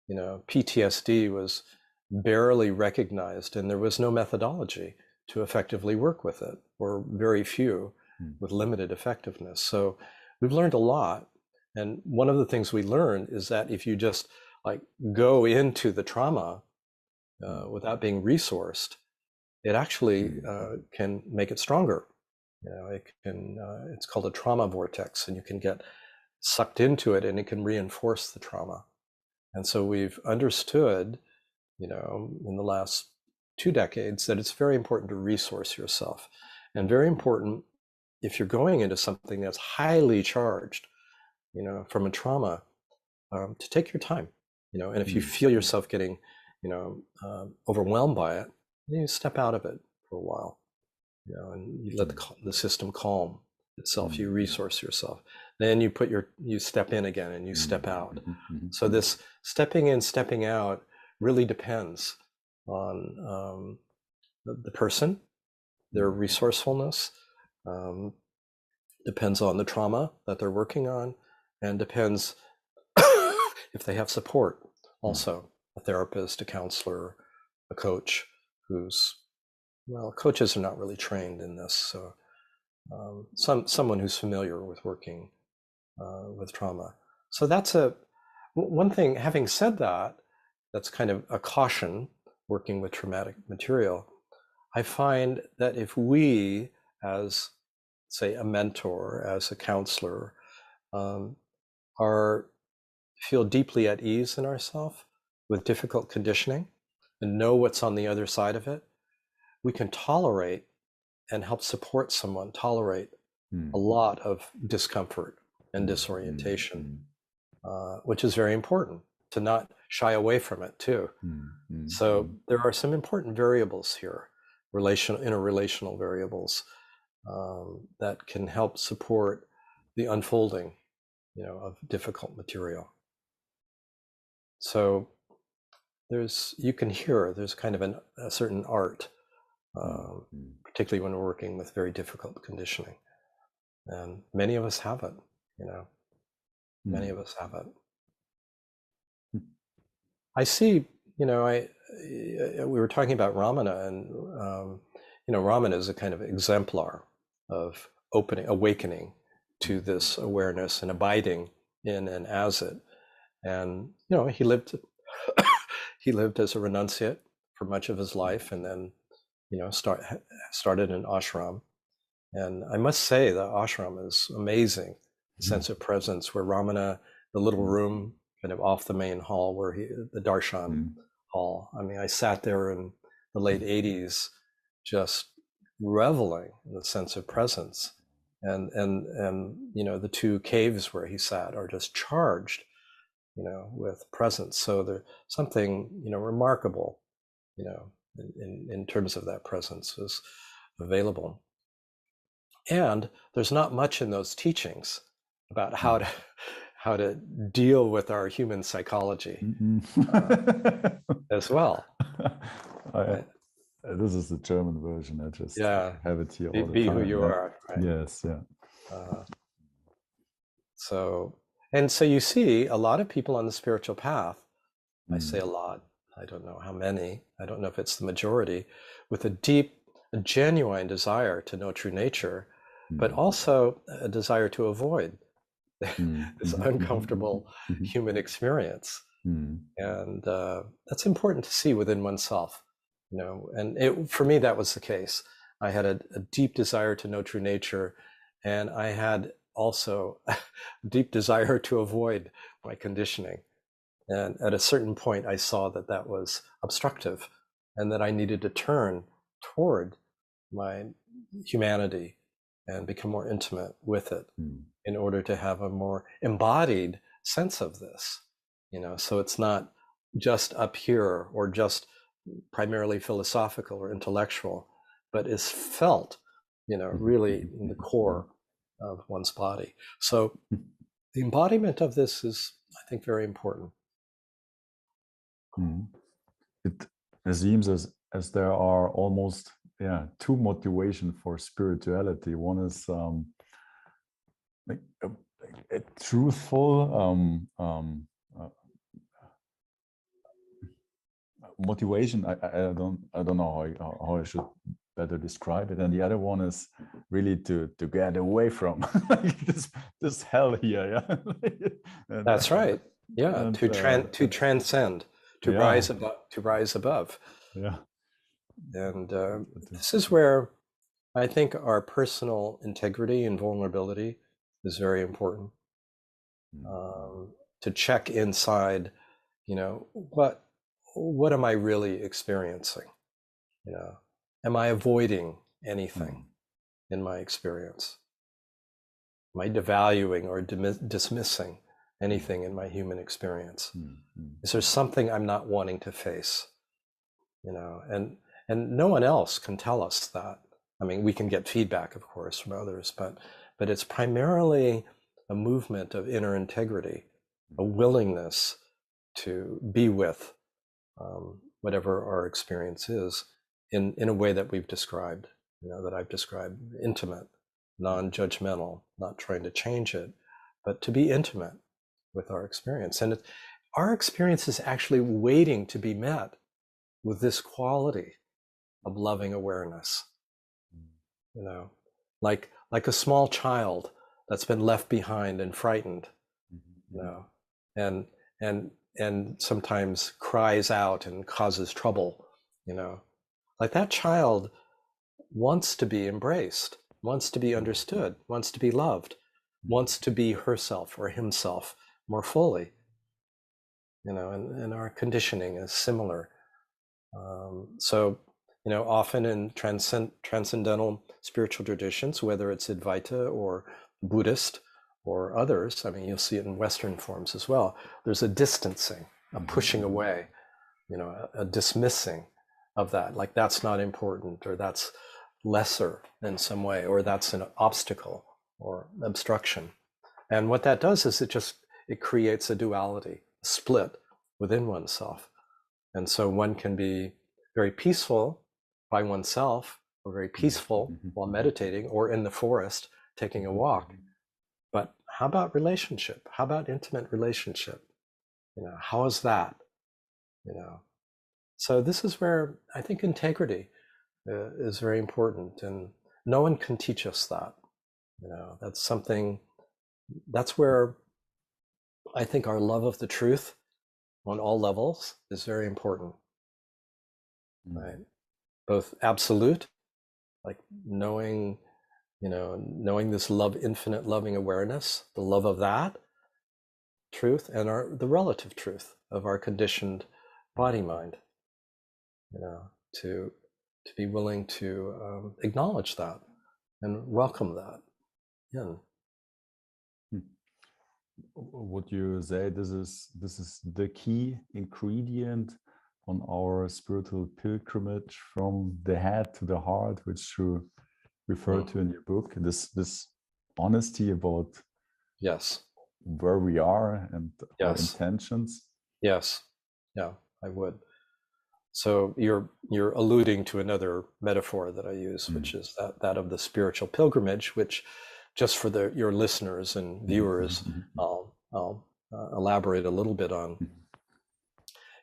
You know, PTSD was barely recognized, and there was no methodology to effectively work with it, or very few with limited effectiveness. So we've learned a lot. And one of the things we learned is that if you just like go into the trauma without being resourced, it actually can make it stronger. You know, it can, it's called a trauma vortex, and you can get sucked into it, and it can reinforce the trauma. And so we've understood, you know, in the last 2 decades, that it's very important to resource yourself, and very important if you're going into something that's highly charged, you know, from a trauma, to take your time, you know, and if you feel yourself getting, you know, overwhelmed by it, then you step out of it for a while, you know, and you let the system calm itself. You resource yourself. Then you step in again, and you step out. So this stepping in, stepping out really depends on the person, their resourcefulness, depends on the trauma that they're working on, and depends if they have support also, a therapist, a counselor, a coach who's, well, coaches are not really trained in this, so someone who's familiar with working with trauma. So that's one thing. Having said that, that's kind of a caution working with traumatic material. I find that if we, as say a mentor, as a counselor, feel deeply at ease in ourselves with difficult conditioning and know what's on the other side of it, we can tolerate and help support someone tolerate a lot of discomfort and disorientation, which is very important to not shy away from it too. So there are some important variables here, interrelational variables that can help support the unfolding, of difficult material. So you can hear there's kind of a certain art, particularly when we're working with very difficult conditioning. And many of us have it, many of us have it. I see, we were talking about Ramana, and, Ramana is a kind of exemplar of awakening to this awareness and abiding in and as it. And, he lived as a renunciate for much of his life, and then, started an ashram. And I must say the ashram is amazing. The sense of presence where Ramana, the little room kind of off the main hall where the darshan hall. I mean, I sat there in the late 80s just reveling in the sense of presence. And the two caves where he sat are just charged, with presence. So there's something, remarkable, in terms of that presence is available. And there's not much in those teachings about how to deal with our human psychology as well. Right? This is the German version. I just have it here all the time. Be who you are. Right? Yes, yeah. So you see a lot of people on the spiritual path, I say a lot, I don't know how many, I don't know if it's the majority, with a genuine desire to know true nature, but also a desire to avoid this uncomfortable human experience. And that's important to see within oneself, and for me, that was the case. I had a deep desire to know true nature, and I had also a deep desire to avoid my conditioning. And at a certain point, I saw that was obstructive and that I needed to turn toward my humanity and become more intimate with it in order to have a more embodied sense of this, so it's not just up here or just primarily philosophical or intellectual, but is felt, really in the core of one's body. So the embodiment of this is, I think, very important. It seems as there are almost two motivation for spirituality. One is like a truthful motivation. I don't know how I should better describe it. And the other one is really to get away from this hell here. And, that's right. Yeah, and, to transcend, to rise above. Yeah. And this is where I think our personal integrity and vulnerability is very important. To check inside, what am I really experiencing? Am I avoiding anything in my experience? Am I devaluing or dismissing anything in my human experience? Is there something I'm not wanting to face? And no one else can tell us that. I mean, we can get feedback, of course, from others, but it's primarily a movement of inner integrity, a willingness to be with whatever our experience is, in a way that we've described, that I've described: intimate, non-judgmental, not trying to change it, but to be intimate with our experience. And our experience is actually waiting to be met with this quality of loving awareness, like a small child that's been left behind and frightened, and sometimes cries out and causes trouble, like that child wants to be embraced, wants to be understood, wants to be loved, wants to be herself or himself more fully, and our conditioning is similar. So often in transcendental spiritual traditions, whether it's Advaita or Buddhist or others, I mean, you'll see it in Western forms as well, there's a distancing, a pushing away, a dismissing of that, like that's not important, or that's lesser in some way, or that's an obstacle or obstruction. And what that does is it creates a duality, a split within oneself. And so one can be very peaceful by oneself, or very peaceful while meditating, or in the forest taking a walk. But how about relationship? How about intimate relationship? How is that? So this is where I think integrity is very important, and no one can teach us that. That's where I think our love of the truth on all levels is very important, right? Both absolute, like knowing this love, infinite loving awareness, the love of that truth, and the relative truth of our conditioned body mind, to be willing to acknowledge that and welcome that. Yeah. Would you say this is the key ingredient on our spiritual pilgrimage from the head to the heart, which you refer to in your book? This honesty about where we are and our intentions. Yes, yeah, I would. So you're alluding to another metaphor that I use, which is that of the spiritual pilgrimage, which, just for your listeners and viewers, I'll elaborate a little bit on.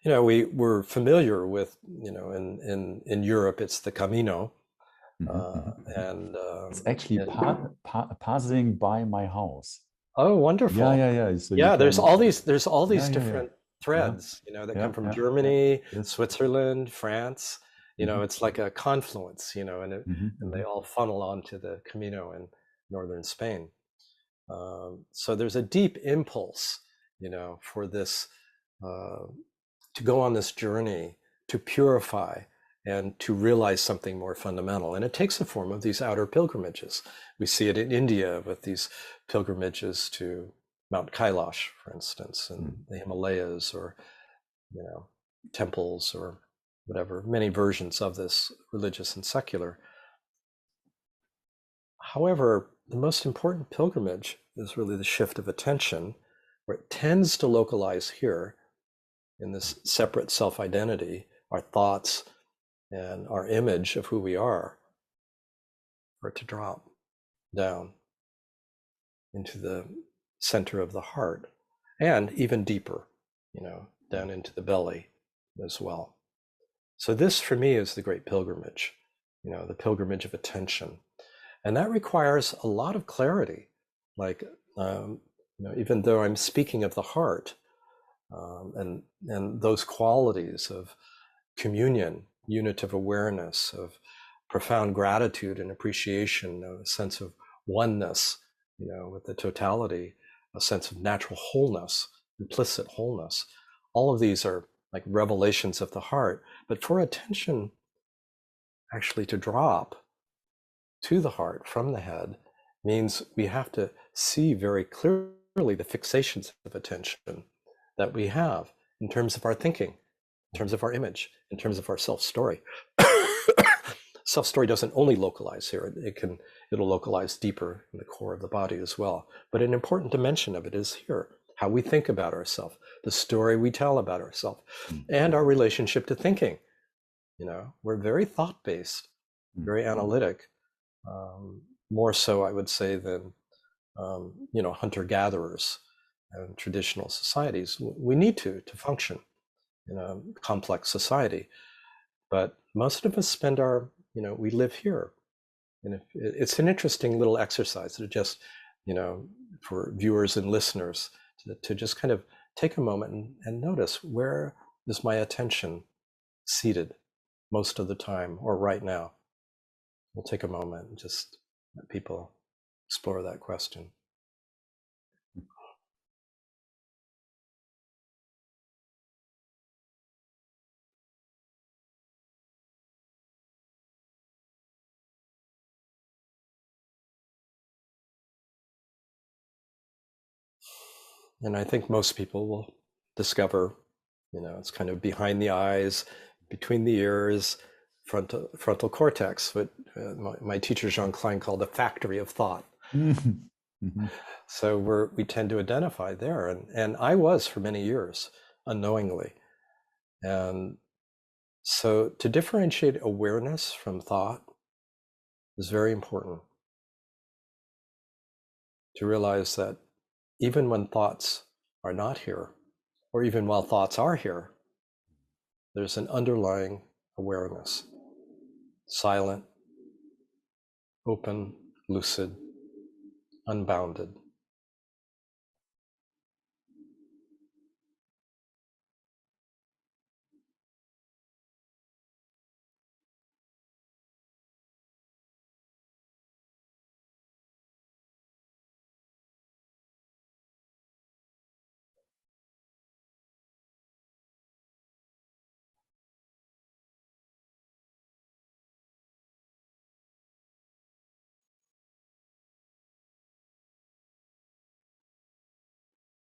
We're familiar with, in Europe, it's the Camino, and it's actually passing by my house. Oh, wonderful! Yeah. So there's all these different threads, that come from Germany, Switzerland, France. It's like a confluence, and they all funnel onto the Camino in northern Spain. So there's a deep impulse, for this, to go on this journey to purify and to realize something more fundamental. And it takes the form of these outer pilgrimages. We see it in India with these pilgrimages to Mount Kailash, for instance, and the Himalayas, or, temples, or whatever, many versions of this, religious and secular. However, the most important pilgrimage is really the shift of attention, where it tends to localize here in this separate self-identity, our thoughts and our image of who we are, for it to drop down into the center of the heart, and even deeper, down into the belly as well. So this, for me, is the great pilgrimage, the pilgrimage of attention. And that requires a lot of clarity. Like, even though I'm speaking of the heart, and those qualities of communion, unitive awareness, of profound gratitude and appreciation, a sense of oneness, with the totality, a sense of natural wholeness, implicit wholeness. All of these are like revelations of the heart. But for attention actually to drop to the heart from the head means we have to see very clearly the fixations of attention that we have in terms of our thinking, in terms of our image, in terms of our self-story. Self-story doesn't only localize here, it'll localize deeper in the core of the body as well. But an important dimension of it is here, how we think about ourselves, the story we tell about ourselves, and our relationship to thinking. We're very thought-based, very analytic, more so, I would say, than hunter-gatherers and traditional societies. We need to function in a complex society, but most of us spend we live here. And it's an interesting little exercise to just, for viewers and listeners to just kind of take a moment and notice, where is my attention seated most of the time or right now? We'll take a moment and just let people explore that question. And I think most people will discover, it's kind of behind the eyes, between the ears, frontal cortex, what my teacher Jean Klein called the factory of thought. So we tend to identify there, and I was for many years unknowingly. And so to differentiate awareness from thought is very important. To realize that even when thoughts are not here, or even while thoughts are here, there's an underlying awareness, silent, open, lucid, unbounded.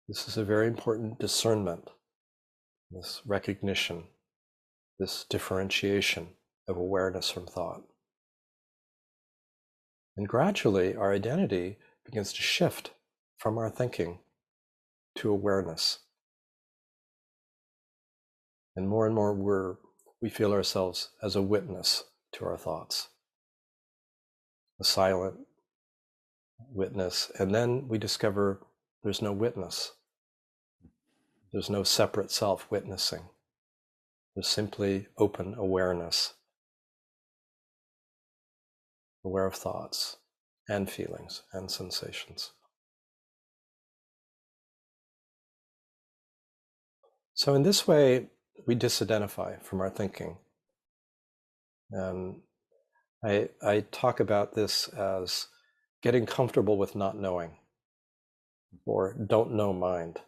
This is a very important discernment, this recognition, this differentiation of awareness from thought. And gradually, our identity begins to shift from our thinking to awareness. And more we feel ourselves as a witness to our thoughts, a silent witness. And then we discover there's no witness. There's no separate self witnessing. There's simply open awareness, aware of thoughts and feelings and sensations. So in this way, we disidentify from our thinking. And I talk about this as getting comfortable with not knowing, or don't know mind.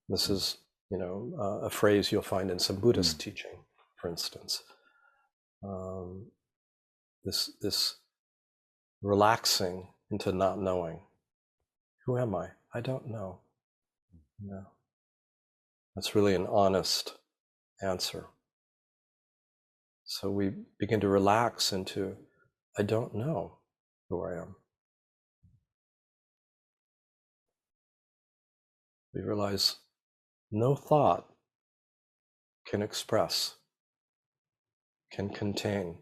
This is, a phrase you'll find in some Buddhist teaching, for instance. This relaxing into not knowing. Who am I? I don't know. No. That's really an honest answer. So we begin to relax into, I don't know who I am. We realize no thought can express, can contain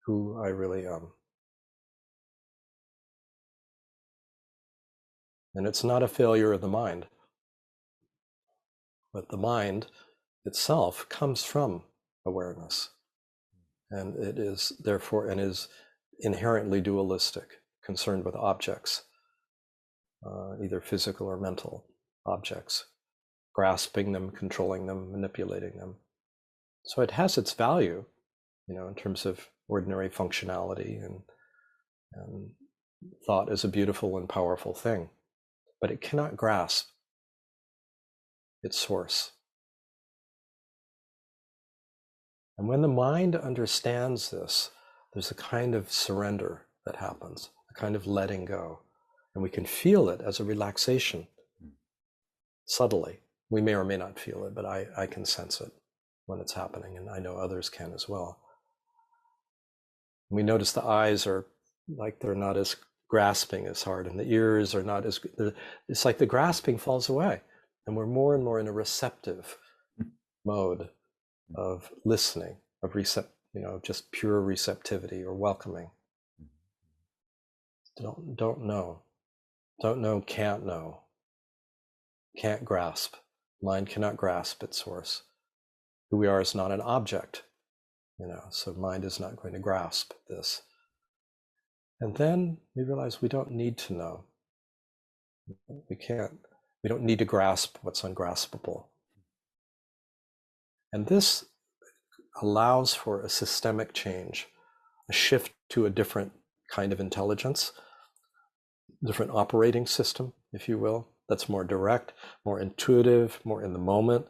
who I really am. And it's not a failure of the mind, but the mind itself comes from awareness. And it is therefore, and is inherently dualistic, concerned with objects, either physical or mental objects, grasping them, controlling them, manipulating them. So it has its value, in terms of ordinary functionality, and thought is a beautiful and powerful thing, but it cannot grasp its source. And when the mind understands this, there's a kind of surrender that happens, a kind of letting go. And we can feel it as a relaxation, subtly. We may or may not feel it, but I can sense it when it's happening, and I know others can as well. We notice the eyes are like they're not as grasping is hard and the ears are not as good. It's like the grasping falls away and we're more and more in a receptive mode of listening, of just pure receptivity or welcoming. Don't know, can't grasp. Mind cannot grasp its source. Who we are is not an object, so mind is not going to grasp this. And then we realize we don't need to know. We don't need to grasp what's ungraspable. And this allows for a systemic change, a shift to a different kind of intelligence, different operating system, if you will, that's more direct, more intuitive, more in the moment,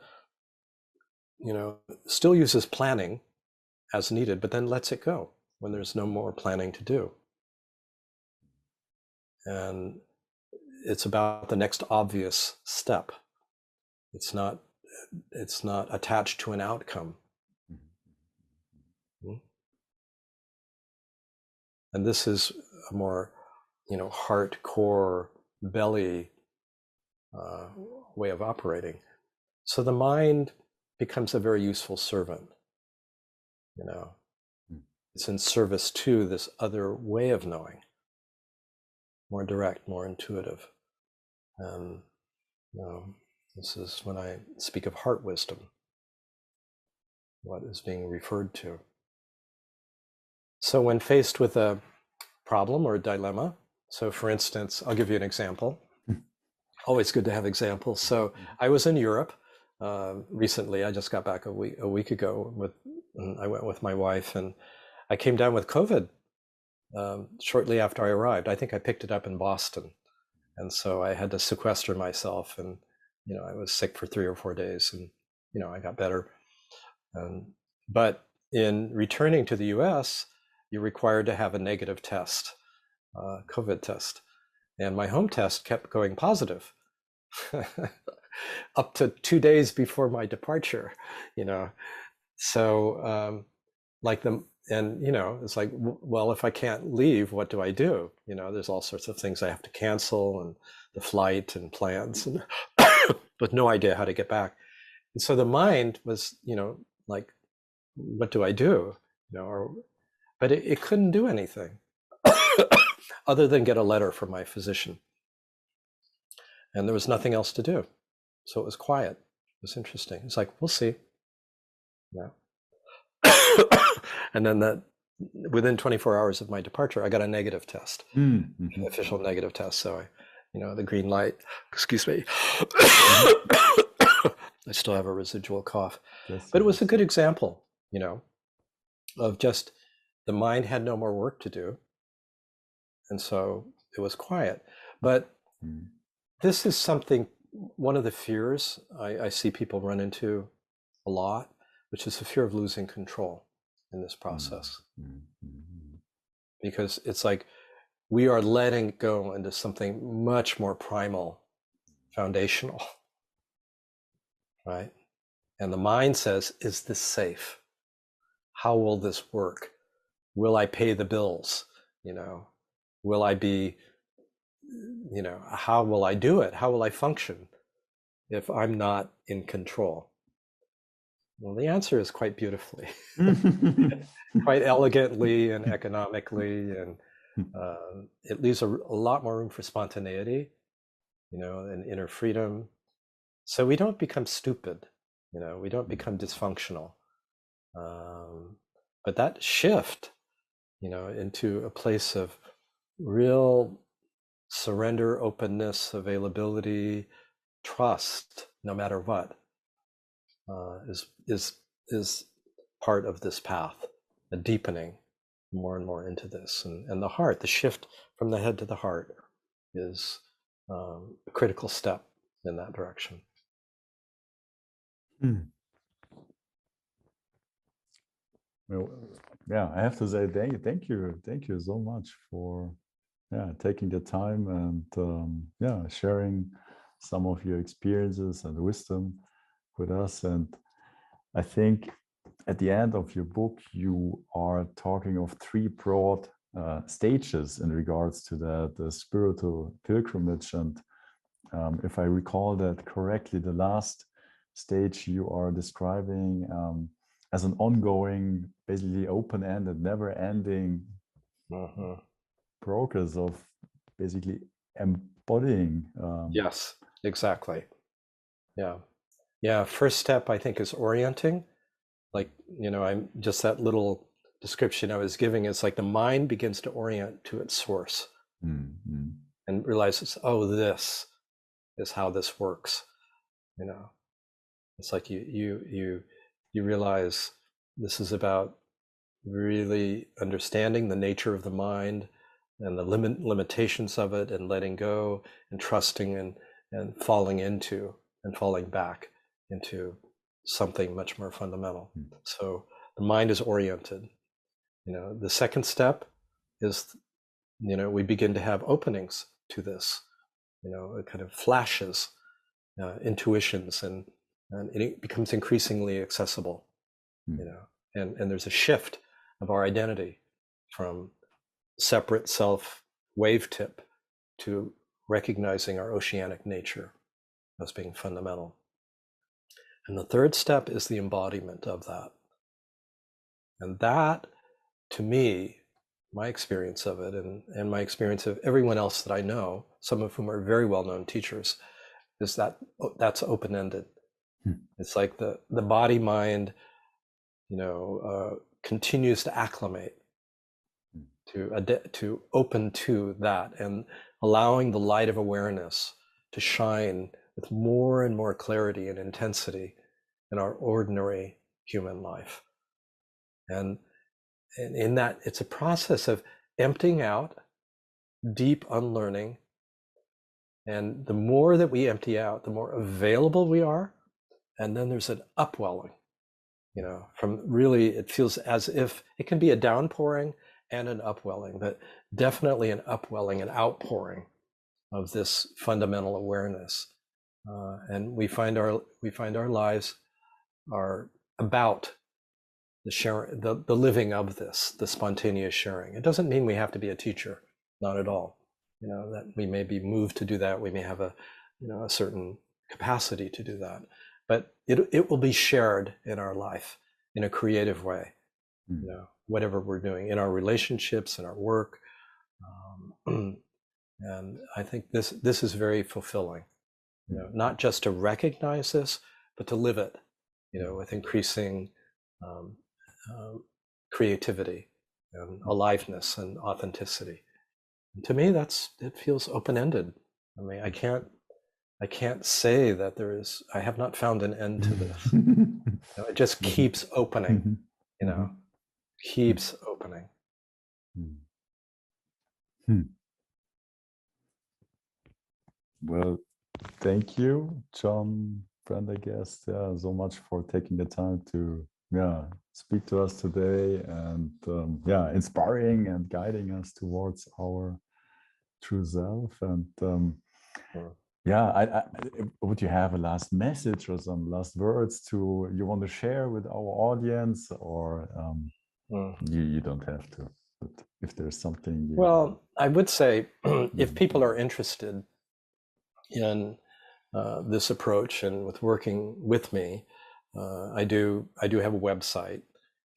still uses planning as needed, but then lets it go when there's no more planning to do. And it's about the next obvious step. It's not attached to an outcome. And this is a more, heart, core, belly way of operating. So the mind becomes a very useful servant. It's in service to this other way of knowing, more direct, more intuitive. And this is when I speak of heart wisdom, what is being referred to. So when faced with a problem or a dilemma, so for instance, I'll give you an example. Always good to have examples. So I was in Europe recently. I just got back a week ago. I went with my wife, and I came down with COVID shortly after I arrived. I think I picked it up in Boston, and so I had to sequester myself. And I was sick for 3 or 4 days, and I got better. But in returning to the U.S., you're required to have a negative test, COVID test. And my home test kept going positive up to 2 days before my departure, So it's like, well, if I can't leave, what do I do? There's all sorts of things I have to cancel, and the flight and plans, and with no idea how to get back. And so the mind was, like, what do I do? But it couldn't do anything other than get a letter from my physician. And there was nothing else to do. So it was quiet. It was interesting. It's like, we'll see. And then within 24 hours of my departure, I got a negative test, official negative test. So the green light, excuse me. I still have a residual cough. But it was a good example, of just the mind had no more work to do. And so it was quiet. But this is one of the fears I see people run into a lot, which is the fear of losing control in this process. Because it's like we are letting go into something much more primal, foundational, right? And the mind says, is this safe? How will this work? Will I pay the bills? Will I be, how will I do it? How will I function if I'm not in control? Well, the answer is quite beautifully, quite elegantly and economically, and it leaves a lot more room for spontaneity, and inner freedom. So we don't become stupid, we don't become dysfunctional. But that shift, into a place of real surrender, openness, availability, trust, no matter what, is part of this path, a deepening more and more into this. And the heart, the shift from the head to the heart, is a critical step in that direction. Well, yeah, I have to say thank you so much for taking the time and sharing some of your experiences and wisdom with us. And I think at the end of your book, you are talking of 3 broad stages in regards to the spiritual pilgrimage. And if I recall that correctly, the last stage you are describing as an ongoing, basically open-ended, never-ending progress of basically embodying. Yes, exactly. Yeah. First step, I think, is orienting. Like, I'm just that little description I was giving. It's like the mind begins to orient to its source and realizes, oh, this is how this works. It's like you realize this is about really understanding the nature of the mind and the limitations of it, and letting go and trusting and falling into and falling back into something much more fundamental. So the mind is oriented. The second step is, we begin to have openings to this, it kind of flashes, intuitions, and it becomes increasingly accessible, and there's a shift of our identity from separate self wave tip to recognizing our oceanic nature as being fundamental. And the third step is the embodiment of that. And that, to me, my experience of it, and my experience of everyone else that I know, some of whom are very well-known teachers, is that's open-ended. It's like the body mind, continues to acclimate to open to that, and allowing the light of awareness to shine with more and more clarity and intensity in our ordinary human life. And in that, it's a process of emptying out, deep unlearning. And the more that we empty out, the more available we are. And then there's an upwelling, from really, it feels as if it can be a downpouring and an upwelling, but definitely an upwelling, an outpouring of this fundamental awareness. And we find our lives are about the sharing, the living of this, the spontaneous sharing. It doesn't mean we have to be a teacher, not at all. That we may be moved to do that. We may have a certain capacity to do that, but it will be shared in our life in a creative way. Whatever we're doing in our relationships, in our work, and I think this is very fulfilling. Not just to recognize this, but to live it. With increasing creativity and aliveness and authenticity. And to me, it feels open-ended. I mean, I can't say that I have not found an end to this. It just keeps opening, keeps opening. Well, thank you, John Prendergast, so much for taking the time to speak to us today, and inspiring and guiding us towards our true self. And would you have a last message or some last words you want to share with our audience, or you don't have to, but if there's something I would say if people are interested in this approach and with working with me, I do have a website,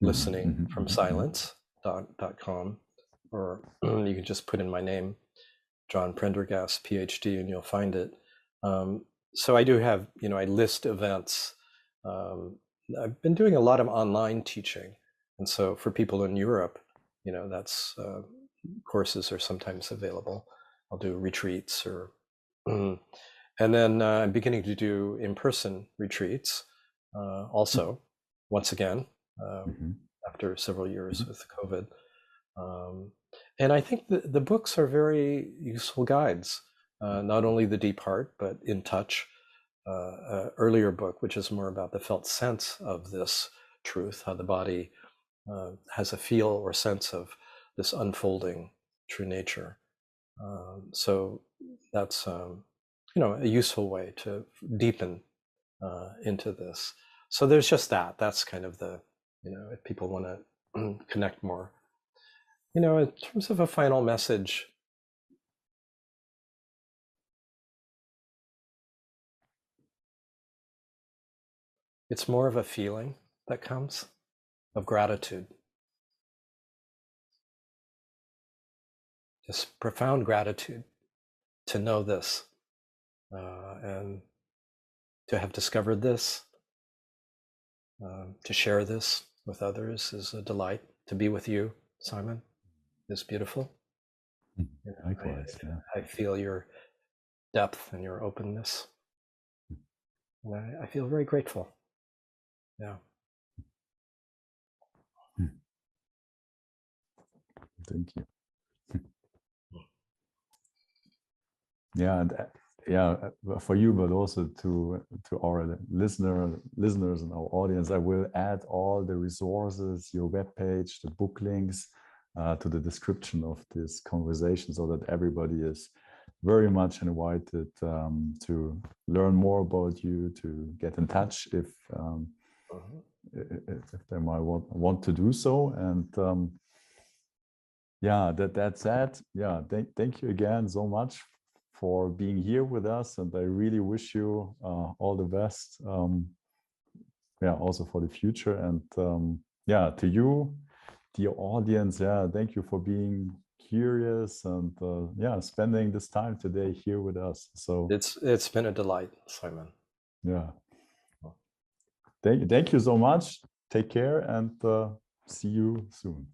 listeningfromsilence.com, or you can just put in my name, John Prendergast PhD, and you'll find it. So I do have, I list events. I've been doing a lot of online teaching, and so for people in Europe, that's courses are sometimes available. I'll do retreats and then I'm beginning to do in-person retreats also, once again, after several years with COVID. And I think the books are very useful guides, not only The Deep Heart, but In Touch, earlier book, which is more about the felt sense of this truth, how the body has a feel or sense of this unfolding true nature. So that's a useful way to deepen into this. So there's just that's kind of the, if people want to connect more. In terms of a final message, it's more of a feeling that comes of gratitude. Just profound gratitude to know this and to have discovered this, to share this with others is a delight. To be with you, Simon, is beautiful. Likewise, I feel your depth and your openness. And I feel very grateful. Yeah. Thank you. Yeah, and for you, but also to our listeners and our audience, I will add all the resources, your webpage, the book links to the description of this conversation, so that everybody is very much invited to learn more about you, to get in touch if they might want to do so. And yeah, that's it. Yeah, thank you again so much for being here with us, and I really wish you all the best. Yeah, also for the future, and yeah, to you, dear audience. Yeah, thank you for being curious and yeah, spending this time today here with us. So it's been a delight, Simon. Yeah, thank you so much. Take care, and see you soon.